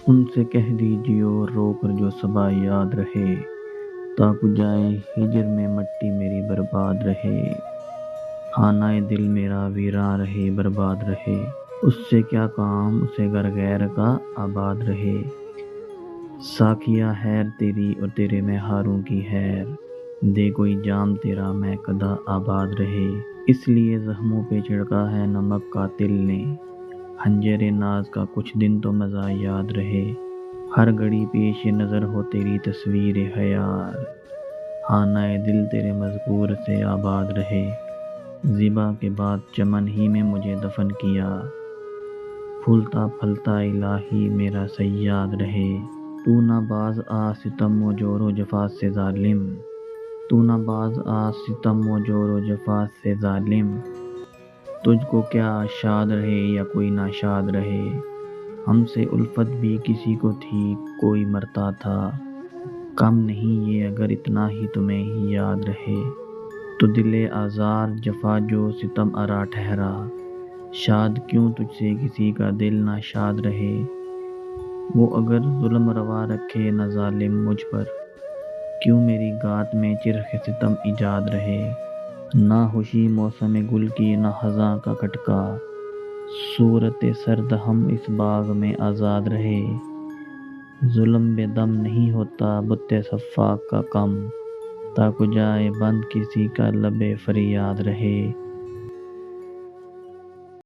ان سے کہہ دیجیو رو کر جو صبا یاد رہے، تاکہ جائے ہجر میں مٹی میری برباد رہے۔ خانہ دل میرا ویراں رہے برباد رہے، اس سے کیا کام اسے گر غیر کا آباد رہے۔ ساقیہ خیر تیری اور تیرے میں ہاروں کی خیر، دے کوئی جام تیرا میں کدا آباد رہے۔ اس لیے زخموں پہ چھڑکا ہے نمک قاتل نے، خنجر ناز کا کچھ دن تو مزہ یاد رہے۔ ہر گھڑی پیش نظر ہو تیری تصویر حیار، خانہ دل تیرے مذکور سے آباد رہے۔ زیبا کے بعد چمن ہی میں مجھے دفن کیا، پھولتا پھلتا الہی میرا صیاد رہے۔ تو نہ باز آ ستم و جور و جفا سے ظالم، تو نہ باز آ ستم و جور و جفا سے ظالم، تجھ کو کیا شاد رہے یا کوئی ناشاد رہے۔ ہم سے الفت بھی کسی کو تھی کوئی مرتا تھا، کم نہیں یہ اگر اتنا ہی تمہیں ہی یاد رہے۔ تو دل آزار جفا جو ستم آرا ٹھہرا، شاد کیوں تجھ سے کسی کا دل نہ شاد رہے۔ وہ اگر ظلم روا رکھے نہ ظالم مجھ پر، کیوں میری گات میں چرخ ستم ایجاد رہے۔ نہ خوشی موسم گل کی نہ خزاں کا کھٹکا، صورت سرد ہم اس باغ میں آزاد رہے۔ ظلم بے دم نہیں ہوتا بت صفاق کا کم، تاکہ جائے بند کسی کا لب فریاد رہے۔